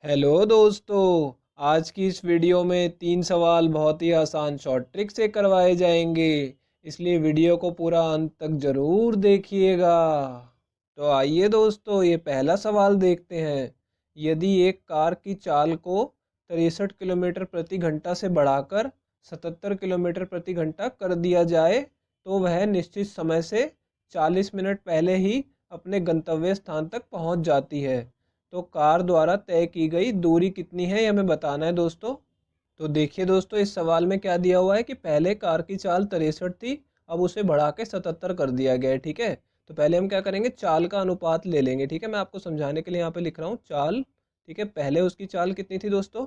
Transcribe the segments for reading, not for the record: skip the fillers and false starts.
Hello दोस्तों। आज की इस वीडियो में 3 सवाल बहुत ही आसान शॉर्ट ट्रिक से करवाए जाएंगे, इसलिए वीडियो को पूरा अंत तक ज़रूर देखिएगा। तो आइए दोस्तों, ये पहला सवाल देखते हैं। यदि एक कार की चाल को 63 किलोमीटर प्रति घंटा से बढ़ाकर 77 किलोमीटर प्रति घंटा कर दिया जाए तो वह निश्चित समय से 40 मिनट पहले ही अपने गंतव्य स्थान तक पहुंच जाती है। तो कार द्वारा तय की गई दूरी कितनी है, ये हमें बताना है दोस्तों। तो देखिए दोस्तों, इस सवाल में क्या दिया हुआ है कि पहले कार की चाल 63 थी, अब उसे बढ़ा के 77 कर दिया गया है। ठीक है, तो पहले हम क्या करेंगे, चाल का अनुपात ले लेंगे। ठीक है, मैं आपको समझाने के लिए यहाँ पे लिख रहा हूँ चाल। ठीक है, पहले उसकी चाल कितनी थी दोस्तों,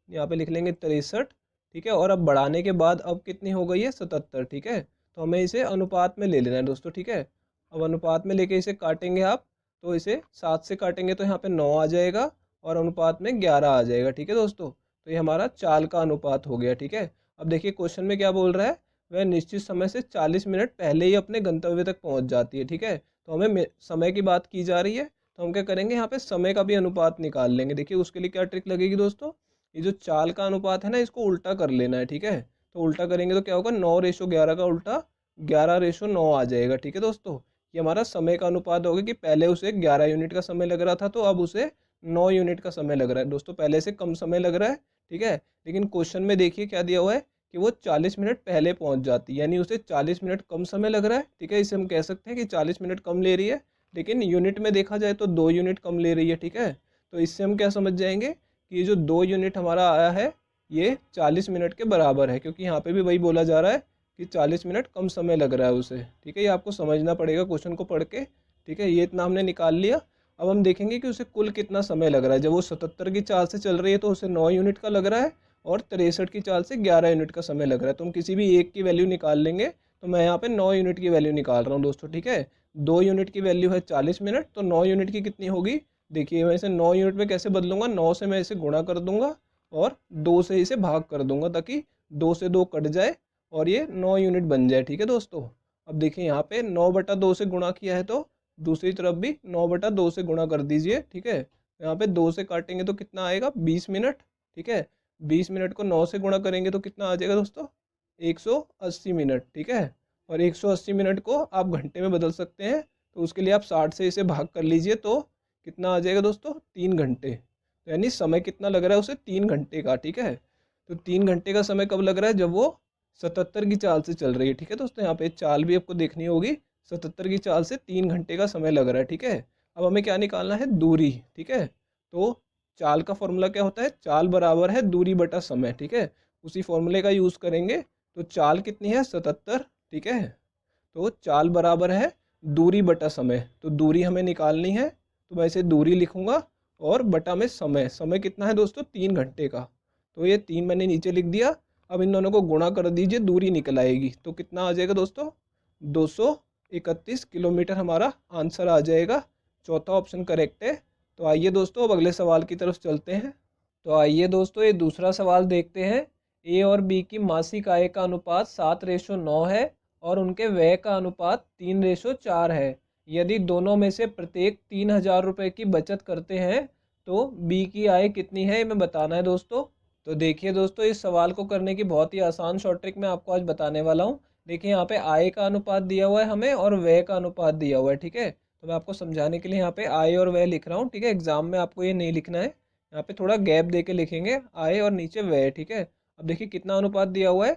यहाँ पे लिख लेंगे 63। ठीक है, और अब बढ़ाने के बाद अब कितनी हो गई है, 77। ठीक है, तो हमें इसे अनुपात में ले लेना है दोस्तों। ठीक है, अब अनुपात में लेके इसे काटेंगे आप, तो इसे 7 से काटेंगे तो यहाँ पे 9 आ जाएगा और अनुपात में 11 आ जाएगा। ठीक है दोस्तों, तो ये हमारा चाल का अनुपात हो गया। ठीक है, अब देखिए क्वेश्चन में क्या बोल रहा है, वह निश्चित समय से 40 मिनट पहले ही अपने गंतव्य तक पहुंच जाती है। ठीक है, तो हमें समय की बात की जा रही है, तो हम क्या करेंगे, यहाँ पे समय का भी अनुपात निकाल लेंगे। देखिए उसके लिए क्या ट्रिक लगेगी दोस्तों, ये जो चाल का अनुपात है ना, इसको उल्टा कर लेना है। ठीक है, तो उल्टा करेंगे तो क्या होगा, 9:11 का उल्टा 11:9 आ जाएगा। ठीक है दोस्तों, ये हमारा समय का अनुपात होगा कि पहले उसे 11 यूनिट का समय लग रहा था, तो अब उसे 9 यूनिट का समय लग रहा है। दोस्तों पहले से कम समय लग रहा है। ठीक है, लेकिन क्वेश्चन में देखिए क्या दिया हुआ है कि वो 40 मिनट पहले पहुंच जाती है, यानी उसे 40 मिनट कम समय लग रहा है। ठीक है, इसे हम कह सकते हैं कि 40 मिनट कम ले रही है, लेकिन यूनिट में देखा जाए तो 2 यूनिट कम ले रही है। ठीक है, तो इससे हम क्या समझ जाएंगे कि ये जो 2 यूनिट हमारा आया है, ये 40 मिनट के बराबर है, क्योंकि यहाँ पे भी वही बोला जा रहा है कि 40 मिनट कम समय लग रहा है उसे। ठीक है, ये आपको समझना पड़ेगा क्वेश्चन को पढ़ के। ठीक है, ये इतना हमने निकाल लिया। अब हम देखेंगे कि उसे कुल कितना समय लग रहा है। जब वो 77 की चाल से चल रही है तो उसे 9 यूनिट का लग रहा है, और 63 की चाल से 11 यूनिट का समय लग रहा है। तो हम किसी भी एक की वैल्यू निकाल लेंगे, तो मैं यहाँ पे 9 यूनिट की वैल्यू निकाल रहा हूँ दोस्तों। ठीक है, 2 यूनिट की वैल्यू है 40 मिनट, तो 9 यूनिट की कितनी होगी, देखिए मैं इसे 9 यूनिट में कैसे बदलूंगा, 9 से मैं इसे गुणा कर दूंगा और 2 से इसे भाग कर दूंगा, ताकि 2 से 2 कट जाए और ये 9 यूनिट बन जाए। ठीक है दोस्तों, अब देखिए यहाँ पे 9/2 से गुणा किया है, तो दूसरी तरफ भी 9/2 से गुणा कर दीजिए। ठीक है, यहाँ पे 2 से काटेंगे तो कितना आएगा, 20 मिनट। ठीक है, 20 मिनट को 9 से गुणा करेंगे तो कितना आ जाएगा दोस्तों, 180 मिनट। ठीक है, और 180 मिनट को आप घंटे में बदल सकते हैं, तो उसके लिए आप 60 से इसे भाग कर लीजिए, तो कितना आ जाएगा दोस्तों, 3 घंटे। तो यानी समय कितना लग रहा है उसे, 3 घंटे का। ठीक है, तो 3 घंटे का समय कब लग रहा है, जब वो 77 की चाल से चल रही है। ठीक है दोस्तों, यहाँ पे चाल भी आपको देखनी होगी, 77 की चाल से 3 घंटे का समय लग रहा है। ठीक है, अब हमें क्या निकालना है, दूरी। ठीक है, तो चाल का फॉर्मूला क्या होता है, चाल बराबर है दूरी बटा समय। ठीक है, उसी फॉर्मूले का यूज़ करेंगे। तो चाल कितनी है, 77। ठीक है, तो चाल बराबर है दूरी बटा समय, तो दूरी हमें निकालनी है, तो मैं इसे दूरी लिखूंगा और बटा में समय। समय कितना है दोस्तों, 3 घंटे का, तो ये 3 मैंने नीचे लिख दिया। अब इन दोनों को गुणा कर दीजिए, दूरी निकल आएगी, तो कितना आ जाएगा दोस्तों, 231 किलोमीटर हमारा आंसर आ जाएगा। चौथा ऑप्शन करेक्ट है। तो आइए दोस्तों, अब अगले सवाल की तरफ चलते हैं। तो आइए दोस्तों, ये दूसरा सवाल देखते हैं। ए और बी की मासिक आय का अनुपात 7:9 है और उनके व्यय का अनुपात 3:4 है। यदि दोनों में से प्रत्येक 3,000 रुपये की बचत करते हैं तो बी की आय कितनी है, ये मैं बताना है दोस्तों। तो देखिए दोस्तों, इस सवाल को करने की बहुत ही आसान शॉर्ट ट्रिक मैं आपको आज बताने वाला हूँ। देखिए यहाँ पे आय का अनुपात दिया हुआ है हमें और व्यय का अनुपात दिया हुआ है। ठीक है, तो मैं आपको समझाने के लिए यहाँ पे आय और व्यय लिख रहा हूँ। ठीक है, एग्जाम में आपको ये नहीं लिखना है, यहाँ पे थोड़ा गैप दे के लिखेंगे, आय और नीचे व्यय। ठीक है, अब देखिए कितना अनुपात दिया हुआ है,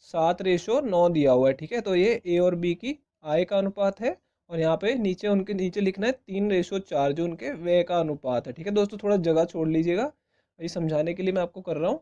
7:9 दिया हुआ है। ठीक है, तो ये ए और बी की आय का अनुपात है, और यहाँ पे नीचे उनके नीचे लिखना है 3:4 जो उनके व्यय का अनुपात है। ठीक है दोस्तों, थोड़ा जगह छोड़ लीजिएगा, ये समझाने के लिए मैं आपको कर रहा हूँ।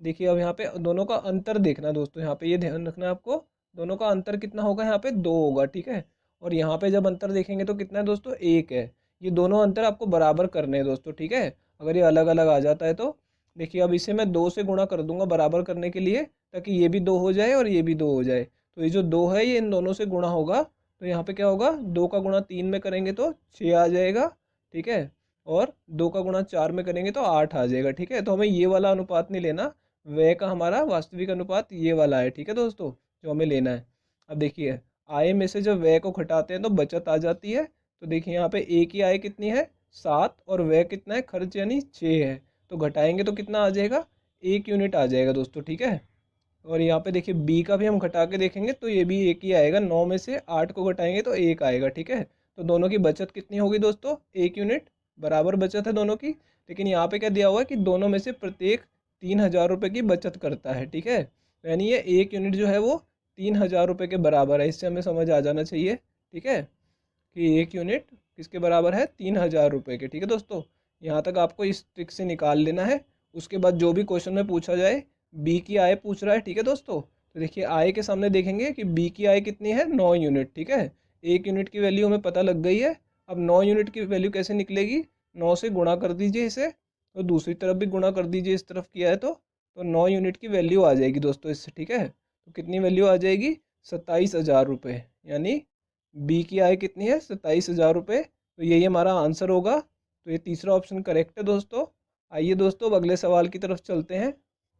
देखिए अब यहाँ पे दोनों का अंतर देखना दोस्तों, यहाँ पे ये ध्यान रखना है आपको, दोनों का अंतर कितना होगा, यहाँ पे 2 होगा। ठीक है, और यहाँ पे जब अंतर देखेंगे तो कितना है दोस्तों, 1 है। ये दोनों अंतर आपको बराबर करने हैं दोस्तों। ठीक है, अगर ये अलग अलग आ जाता है तो देखिए, अब इसे मैं 2 से गुणा कर दूंगा बराबर करने के लिए, ताकि ये भी 2 हो जाए और ये भी 2 हो जाए। तो ये जो 2 है ये इन दोनों से गुणा होगा, तो यहाँ पे क्या होगा, 2 का गुणा 3 में करेंगे तो 6 आ जाएगा। ठीक है, और 2 का गुणा 4 में करेंगे तो 8 आ जाएगा। ठीक है, तो हमें ये वाला अनुपात नहीं लेना, व्यय का हमारा वास्तविक अनुपात ये वाला है। ठीक है दोस्तों, जो हमें लेना है। अब देखिए, आय में से जब व्यय को घटाते हैं तो बचत आ जाती है। तो देखिए यहाँ पे ए की आय कितनी है, 7, और व्यय कितना है, खर्च यानी 6 है। तो घटाएंगे तो कितना आ जाएगा, 1 यूनिट आ जाएगा दोस्तों, ठीक है। और यहाँ पे देखिए बी का भी हम घटा के देखेंगे तो ये भी 1 ही आएगा, 9 में से 8 को घटाएंगे तो 1 आएगा, ठीक है। तो दोनों की बचत कितनी होगी दोस्तों, 1 यूनिट, बराबर बचत है दोनों की। लेकिन यहाँ पे क्या दिया हुआ है कि दोनों में से प्रत्येक 3,000 रुपये की बचत करता है, ठीक है। यानी ये 1 यूनिट जो है वो 3,000 रुपये के बराबर है। इससे हमें समझ आ जाना चाहिए, ठीक है, कि 1 यूनिट किसके बराबर है, 3,000 रुपये के, ठीक है दोस्तों। यहाँ तक आपको इस ट्रिक से निकाल लेना है। उसके बाद जो भी क्वेश्चन में पूछा जाए, बी की आय पूछ रहा है, ठीक है दोस्तों, तो देखिए आय के सामने देखेंगे कि बी की आय कितनी है, 9 यूनिट, ठीक है। 1 यूनिट की वैल्यू हमें पता लग गई है। अब 9 यूनिट की वैल्यू कैसे निकलेगी, 9 से गुणा कर दीजिए इसे, तो दूसरी तरफ भी गुणा कर दीजिए, इस तरफ किया है तो 9 यूनिट की वैल्यू आ जाएगी दोस्तों इससे, ठीक है। तो कितनी वैल्यू आ जाएगी, 27,000 रुपये, यानी बी की आय कितनी है, 27,000 रुपये। तो यही हमारा आंसर होगा। तो ये तीसरा ऑप्शन करेक्ट है दोस्तों। आइए दोस्तों अब अगले सवाल की तरफ चलते हैं।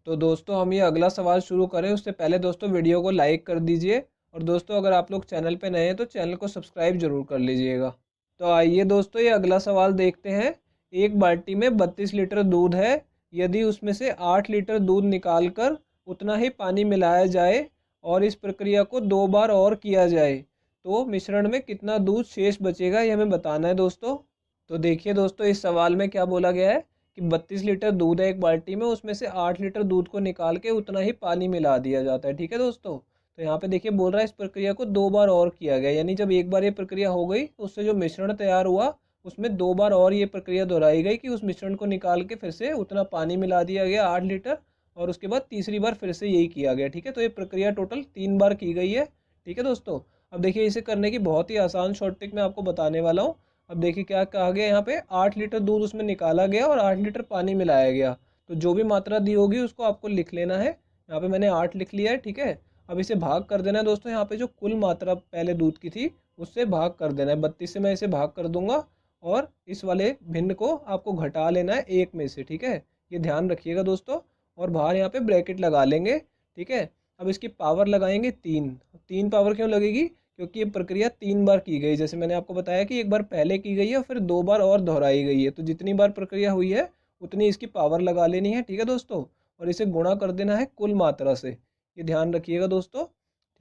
तो दोस्तों हम ये अगला सवाल शुरू करें उससे पहले दोस्तों वीडियो को लाइक कर दीजिए, और दोस्तों अगर आप लोग चैनल पे नए हैं तो चैनल को सब्सक्राइब जरूर कर लीजिएगा। तो आइए दोस्तों ये अगला सवाल देखते हैं। एक बाल्टी में 32 लीटर दूध है, यदि उसमें से 8 लीटर दूध निकाल कर उतना ही पानी मिलाया जाए और इस प्रक्रिया को 2 बार और किया जाए तो मिश्रण में कितना दूध शेष बचेगा, ये हमें बताना है दोस्तों। तो देखिए दोस्तों इस सवाल में क्या बोला गया है कि 32 लीटर दूध है एक बाल्टी में, उसमें से 8 लीटर दूध को निकाल के उतना ही पानी मिला दिया जाता है, ठीक है दोस्तों। तो यहाँ पे देखिए बोल रहा है इस प्रक्रिया को 2 बार और किया गया, यानी जब एक बार ये प्रक्रिया हो गई तो उससे जो मिश्रण तैयार हुआ उसमें 2 बार और ये प्रक्रिया दोहराई गई कि उस मिश्रण को निकाल के फिर से उतना पानी मिला दिया गया 8 लीटर, और उसके बाद तीसरी बार फिर से यही किया गया, ठीक है। तो ये प्रक्रिया टोटल 3 बार की गई है, ठीक है दोस्तों। अब देखिए इसे करने की बहुत ही आसान शॉर्ट ट्रिक मैं आपको बताने वाला हूँ। अब देखिए क्या कहा गया यहाँ पे, 8 लीटर दूध उसमें निकाला गया और 8 लीटर पानी मिलाया गया। तो जो भी मात्रा दी होगी उसको आपको लिख लेना है। यहाँ पे मैंने 8 लिख लिया है, ठीक है। अब इसे भाग कर देना है दोस्तों, यहाँ पे जो कुल मात्रा पहले दूध की थी उससे भाग कर देना है, 32 से मैं इसे भाग कर दूंगा, और इस वाले भिन्न को आपको घटा लेना है 1 में से, ठीक है। ये ध्यान रखिएगा दोस्तों। और बाहर यहाँ पे ब्रैकेट लगा लेंगे, ठीक है। अब इसकी पावर लगाएंगे 3। 3 पावर क्यों लगेगी, क्योंकि ये प्रक्रिया 3 बार की गई, जैसे मैंने आपको बताया कि एक बार पहले की गई है फिर 2 बार और दोहराई गई है, तो जितनी बार प्रक्रिया हुई है उतनी इसकी पावर लगा लेनी है, ठीक है दोस्तों। और इसे गुणा कर देना है कुल मात्रा से, ये ध्यान रखिएगा दोस्तों,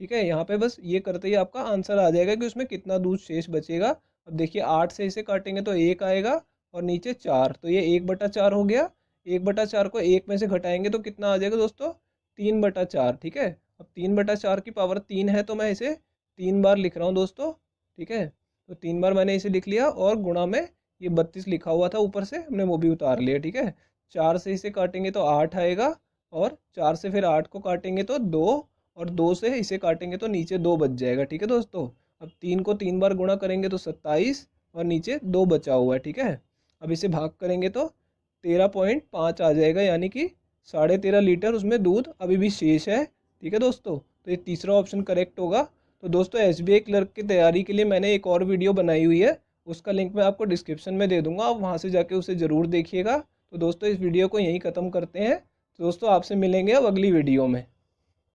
ठीक है। यहाँ पे बस ये करते ही आपका आंसर आ जाएगा कि उसमें कितना दूध शेष बचेगा। अब देखिए 8 से इसे काटेंगे तो 1 आएगा, और नीचे 4, तो ये 1/4 हो गया। 1/4 को 1 में से घटाएंगे तो कितना आ जाएगा दोस्तों, 3/4, ठीक है। अब 3/4 की पावर 3 है तो मैं इसे 3 बार लिख रहा हूँ दोस्तों, ठीक है। तो 3 बार मैंने इसे लिख लिया, और गुणा में ये 32 लिखा हुआ था ऊपर से हमने वो भी उतार लिया, ठीक है। 4 से इसे काटेंगे तो 8 आएगा, और 4 से फिर 8 को काटेंगे तो 2, और 2 से इसे काटेंगे तो नीचे 2 बच जाएगा, ठीक है दोस्तों। अब 3 को 3 बार गुणा करेंगे तो 27, और नीचे 2 बचा हुआ है, ठीक है। अब इसे भाग करेंगे तो 13.5 आ जाएगा, यानी कि 13.5 लीटर उसमें दूध अभी भी शेष है, ठीक है दोस्तों। तो ये तीसरा ऑप्शन करेक्ट होगा। तो दोस्तों SBI क्लर्क की तैयारी के लिए मैंने एक और वीडियो बनाई हुई है, उसका लिंक मैं आपको डिस्क्रिप्शन में दे दूंगा, आप वहाँ से जाके उसे ज़रूर देखिएगा। तो दोस्तों इस वीडियो को यहीं ख़त्म करते हैं। तो दोस्तों आपसे मिलेंगे अब अगली वीडियो में।